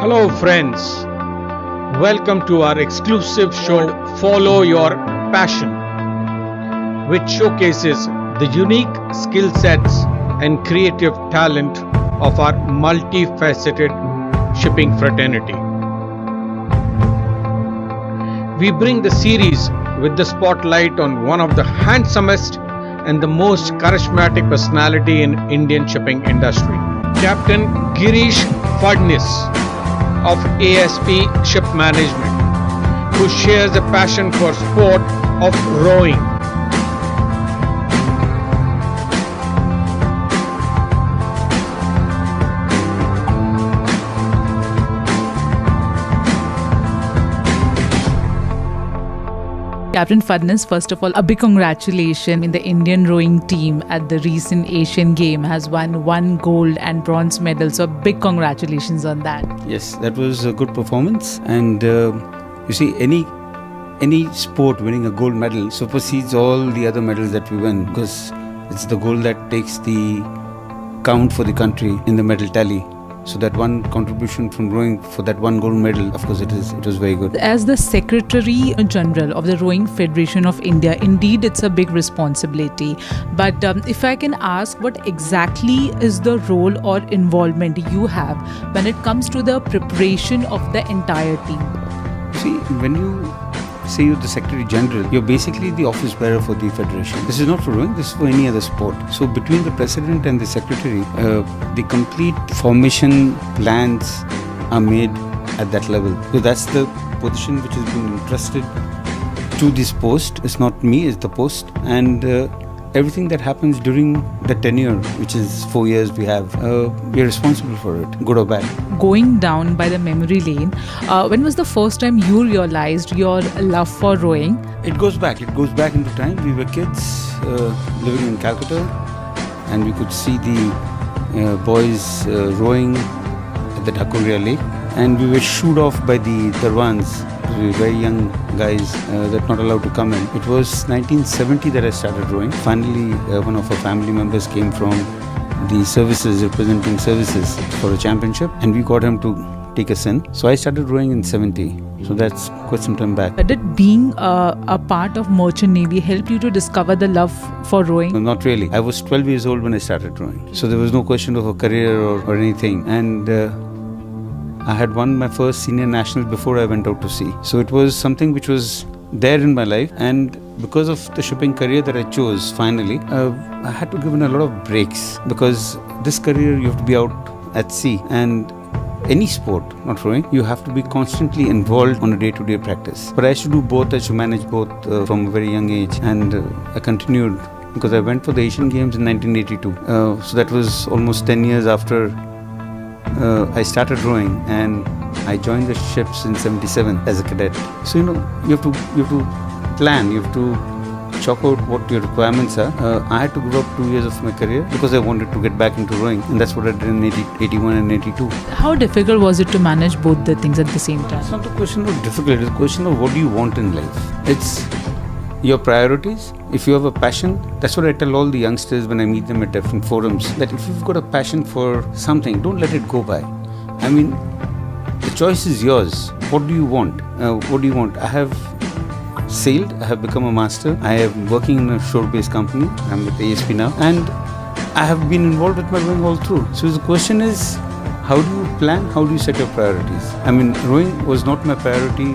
Hello, friends. Welcome to our exclusive show, Follow Your Passion, which showcases the unique skill sets and creative talent of our multifaceted shipping fraternity. We bring the series with the spotlight on one of the handsomest and the most charismatic personality in Indian shipping industry, Captain Girish Phadnis of ASP Ship Management, who shares a passion for sport of rowing. Captain Phadnis, first of all, a big congratulations in the Indian rowing team at the recent Asian game has won 1 gold and bronze medal. So big congratulations on that. Yes, that was a good performance. And you see, any sport winning a gold medal supersedes all the other medals that we win, because it's the gold that takes the count for the country in the medal tally. So that one contribution from rowing for that 1 gold medal, of course, it was very good. As the Secretary General of the Rowing Federation of India, indeed it's a big responsibility. But if I can ask, what exactly is the role or involvement you have when it comes to the preparation of the entire team? See, when you say you're the Secretary General, you're basically the office bearer for the Federation. This is not for rowing, this is for any other sport. So between the President and the Secretary, the complete formation plans are made at that level. So that's the position which has been entrusted to this post. It's not me, it's the post. And everything that happens during the tenure, which is 4 years we have, we are responsible for it, good or bad. Going down by the memory lane, when was the first time you realized your love for rowing? It goes back into time. We were kids living in Calcutta, and we could see the boys rowing at the Dhakuria Lake, and we were shooed off by the Darwans. We were very young guys that not allowed to come in. It was 1970 that I started rowing. Finally, one of our family members came from the services, representing services for a championship, and we got him to take us in. So I started rowing in 70. So that's quite some time back. Did being a part of Merchant Navy help you to discover the love for rowing? No, not really. I was 12 years old when I started rowing. So there was no question of a career or anything. And I had won my first senior national before I went out to sea. So it was something which was there in my life, and because of the shipping career that I chose finally, I had to give in a lot of breaks, because this career you have to be out at sea, and any sport, not rowing, you have to be constantly involved on a day-to-day practice. But I used to do both, I used to manage both from a very young age, and I continued because I went for the Asian Games in 1982. So that was almost 10 years after I started rowing, and I joined the ships in 77 as a cadet. So you have to plan, you have to chalk out what your requirements are. I had to give up 2 years of my career because I wanted to get back into rowing, and that's what I did in 81 and 82. How difficult was it to manage both the things at the same time? It's not a question of difficult, it's a question of what do you want in life. It's your priorities. If you have a passion, that's what I tell all the youngsters when I meet them at different forums, that if you've got a passion for something, don't let it go by. I mean, the choice is yours. What do you want? I have sailed, I have become a master, I am working in a shore-based company, I'm with ASP now, and I have been involved with my rowing all through. So the question is, how do you plan, how do you set your priorities? I mean, rowing was not my priority,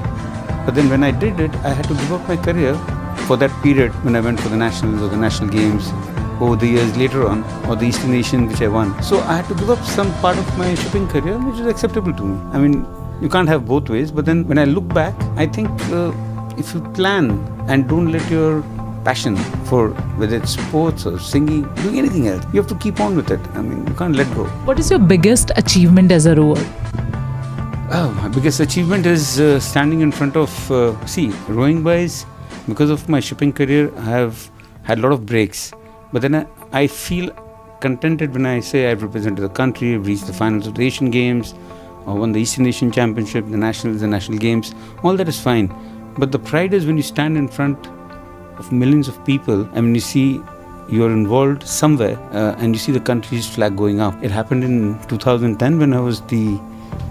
but then when I did it, I had to give up my career for that period when I went for the nationals or the national games over the years later on, or the Eastern Asian which I won. So I had to give up some part of my shipping career which is acceptable to me. I mean, you can't have both ways, but then when I look back, I think if you plan and don't let your passion for whether it's sports or singing, doing anything else, you have to keep on with it. I mean, you can't let go. What is your biggest achievement as a rower? Oh, my biggest achievement is standing in front of, rowing wise, because of my shipping career, I have had a lot of breaks. But then I feel contented when I say I've represented the country, I've reached the finals of the Asian Games, or won the Eastern Asian Championship, the nationals, the national games. All that is fine. But the pride is when you stand in front of millions of people and when you see you're involved somewhere and you see the country's flag going up. It happened in 2010 when I was the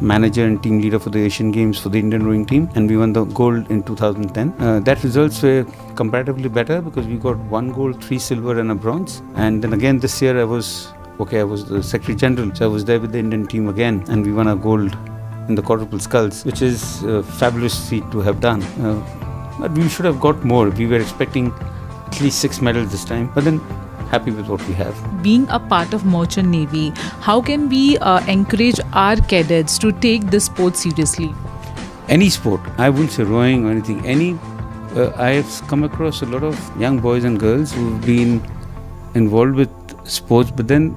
manager and team leader for the Asian Games for the Indian rowing team, and we won the gold in 2010. That results were comparatively better because we got 1 gold, 3 silver and a bronze. And then again this year I was the Secretary General, so I was there with the Indian team again, and we won a gold in the quadruple sculls, which is a fabulous feat to have done. But we should have got more. We were expecting at least 6 medals this time, but then happy with what we have. Being a part of Merchant Navy, how can we encourage our cadets to take this sport seriously? Any sport, I wouldn't say rowing or anything. I have come across a lot of young boys and girls who've been involved with sports, but then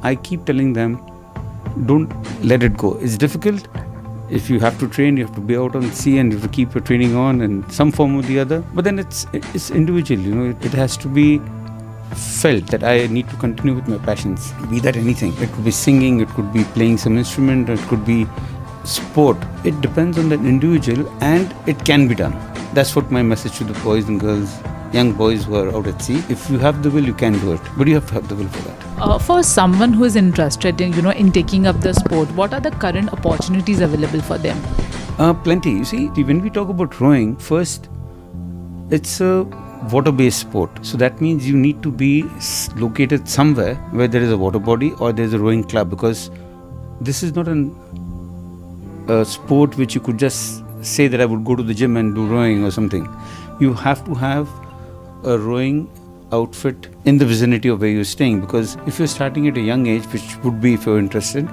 I keep telling them, don't let it go. It's difficult. If you have to train, you have to be out on the sea and you have to keep your training on in some form or the other. But then it's individual, it has to be felt that I need to continue with my passions, be that anything. It could be singing, it could be playing some instrument, it could be sport. It depends on the individual and it can be done. That's what my message to the boys and girls, young boys who are out at sea. If you have the will, you can do it, but you have to have the will for that. For someone who is interested in taking up the sport, what are the current opportunities available for them? Plenty. You see, when we talk about rowing, first, it's a water-based sport. So that means you need to be located somewhere where there is a water body or there is a rowing club, because this is not a sport which you could just say that I would go to the gym and do rowing or something. You have to have a rowing outfit in the vicinity of where you're staying, because if you're starting at a young age, which would be if you're interested,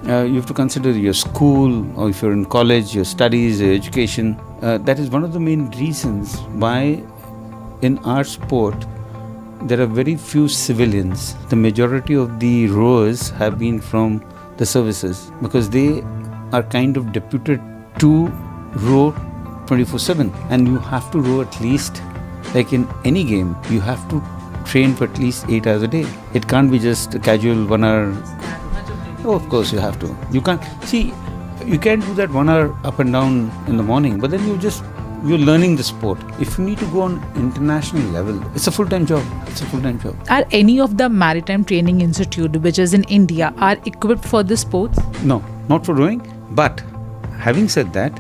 you have to consider your school, or if you're in college, your studies, your education. That is one of the main reasons why in our sport there are very few civilians. The majority of the rowers have been from the services, because they are kind of deputed to row 24/7, and you have to row at least, like in any game, you have to train for at least 8 hours a day. It can't be just a casual 1 hour. Oh, of course you have to. You can't do that 1 hour up and down in the morning, but then you're learning the sport. If you need to go on international level, it's a full-time job. Are any of the maritime training institute which is in India are equipped for this sport? No, not for rowing. But having said that,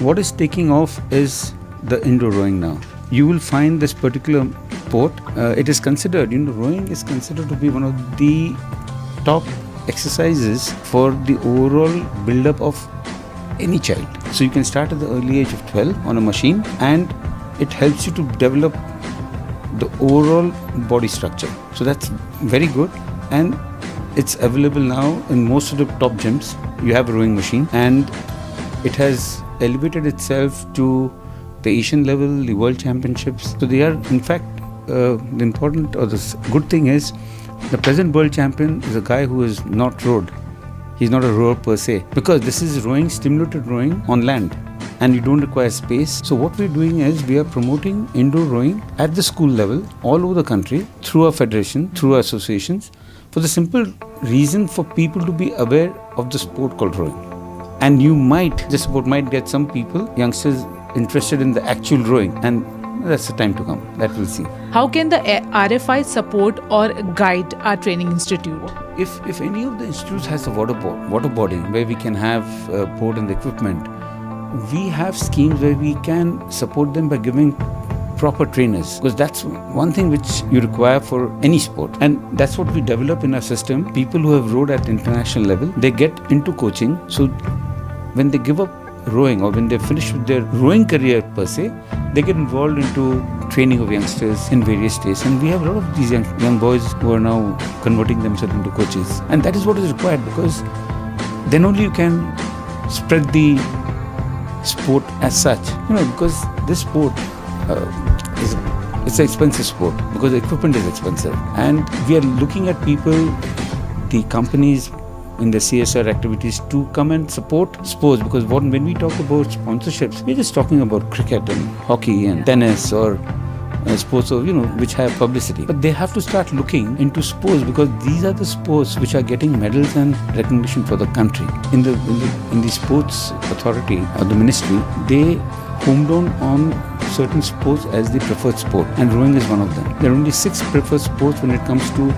what is taking off is the indoor rowing now. You will find this particular sport, it is considered, rowing is considered to be one of the top exercises for the overall build-up of any child. So you can start at the early age of 12 on a machine, and it helps you to develop the overall body structure. So that's very good, and it's available now in most of the top gyms. You have a rowing machine, and it has elevated itself to the Asian level, the World Championships. So they are, in fact, the important or the good thing is the present world champion is a guy who is not rowed. He's not a rower per se, because this is rowing, stimulated rowing on land, and you don't require space. So what we're doing is we are promoting indoor rowing at the school level all over the country through our federation, through our associations, for the simple reason for people to be aware of the sport called rowing. And this sport might get some people, youngsters, interested in the actual rowing, and that's the time to come. That we'll see. How can the RFI support or guide our training institute? If any of the institutes has a water body where we can have board and the equipment, we have schemes where we can support them by giving proper trainers, because that's one thing which you require for any sport, and that's what we develop in our system. People who have rowed at international level, they get into coaching, so when they give up rowing or when they finish with their rowing career per se, they get involved into training of youngsters in various states, and we have a lot of these young boys who are now converting themselves into coaches, and that is what is required, because then only you can spread the sport as such, because this sport it's an expensive sport, because the equipment is expensive, and we are looking at people, the companies in the CSR activities to come and support sports, because when we talk about sponsorships, we're just talking about cricket and hockey and tennis or sports which have publicity, but they have to start looking into sports, because these are the sports which are getting medals and recognition for the country. In the sports authority or the ministry, they homed down on certain sports as the preferred sport, and rowing is one of them. There are only 6 preferred sports when it comes to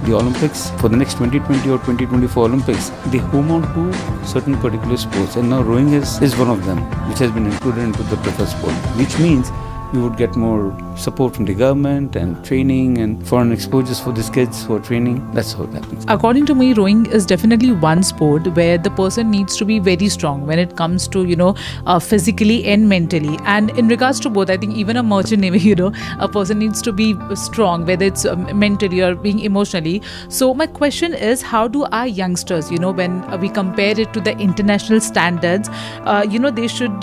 the Olympics, for the next 2020 or 2024 Olympics, they home on to certain particular sports, and now rowing is one of them, which has been included into the preferred sport, which means you would get more support from the government and training and foreign exposures for these kids who are training. That's how it happens. According to me, rowing is definitely one sport where the person needs to be very strong when it comes to, physically and mentally. And in regards to both, I think even a merchant navy, a person needs to be strong, whether it's mentally or being emotionally. So my question is, how do our youngsters, when we compare it to the international standards, they should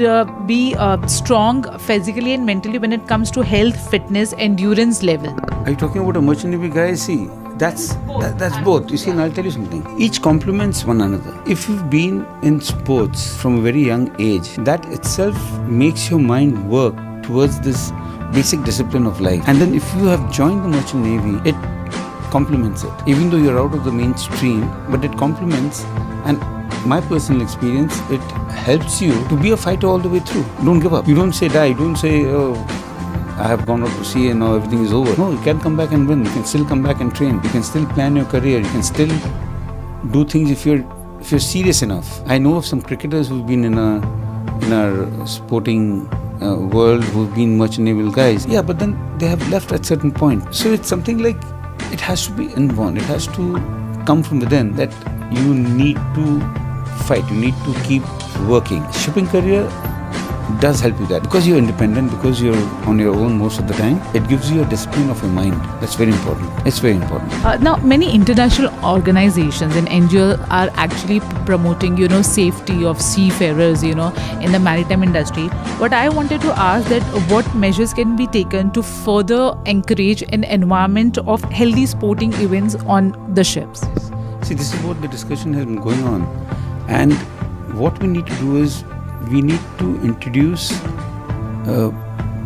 be strong physically and mentally when it comes to health, fitness, endurance level? Are you talking about a merchant navy guy? See, that's both. You see, and I'll tell you something. Each complements one another. If you've been in sports from a very young age, that itself makes your mind work towards this basic discipline of life. And then if you have joined the merchant navy, it complements it. Even though you're out of the mainstream, but it complements. And my personal experience, it helps you to be a fighter all the way through. Don't give up. You don't say die. Don't say, oh, I have gone out to sea and now everything is over. No, you can come back and win. You can still come back and train. You can still plan your career. You can still do things if you're serious enough. I know of some cricketers who've been in our sporting world, who've been merchant naval guys. Yeah, but then they have left at certain point. So it's something like, it has to be inborn. It has to come from within, that you need to fight. You need to keep working. Shipping career does help you that, because you're independent, because you're on your own most of the time. It gives you a discipline of your mind. That's very important. It's very important. Now, many international organizations and NGOs are actually promoting, safety of seafarers, in the maritime industry. But I wanted to ask that what measures can be taken to further encourage an environment of healthy sporting events on the ships? See, this is what the discussion has been going on. And what we need to do is, we need to introduce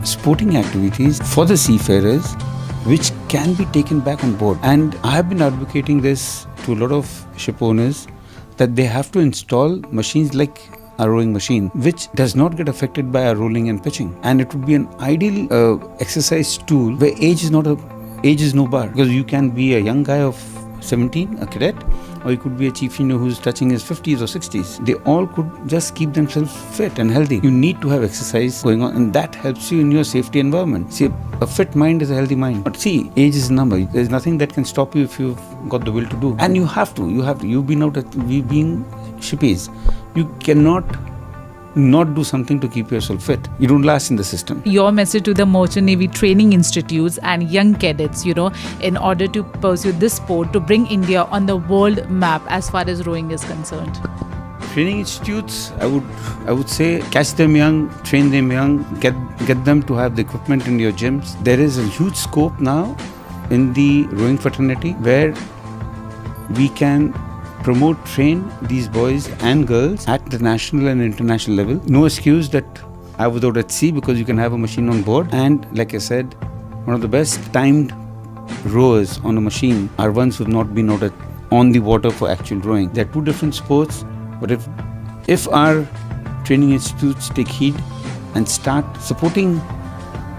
sporting activities for the seafarers, which can be taken back on board. And I have been advocating this to a lot of ship owners, that they have to install machines like a rowing machine, which does not get affected by our rolling and pitching. And it would be an ideal exercise tool where age is no bar, because you can be a young guy of 17, a cadet, or you could be a chief engineer who's touching his 50s or 60s. They all could just keep themselves fit and healthy. You need to have exercise going on, and that helps you in your safety environment. See, a fit mind is a healthy mind. But see, age is a number. There's nothing that can stop you if you've got the will to do. And you have to. You've been out we being shippies. You cannot not do something to keep yourself fit. You don't last in the system. Your message to the Merchant Navy training institutes and young cadets, in order to pursue this sport, to bring India on the world map as far as rowing is concerned? Training institutes, I would say, catch them young, train them young, get them to have the equipment in your gyms. There is a huge scope now in the rowing fraternity where we can promote, train these boys and girls at the national and international level. No excuse that I was out at sea, because you can have a machine on board. And like I said, one of the best timed rowers on a machine are ones who have not been out on the water for actual rowing. They're two different sports, but if our training institutes take heed and start supporting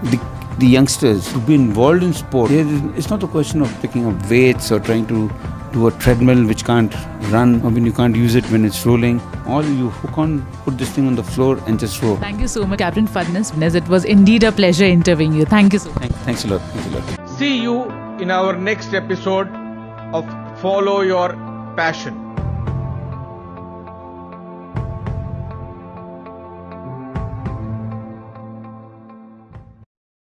the youngsters to be involved in sport, it's not a question of picking up weights or trying to do a treadmill which can't run, or when you can't use it when it's rolling. All you hook on, put this thing on the floor and just row. Thank you so much, Captain Phadnis. It was indeed a pleasure interviewing you. Thank you so much. Thanks a lot. Thanks a lot. See you in our next episode of Follow Your Passion.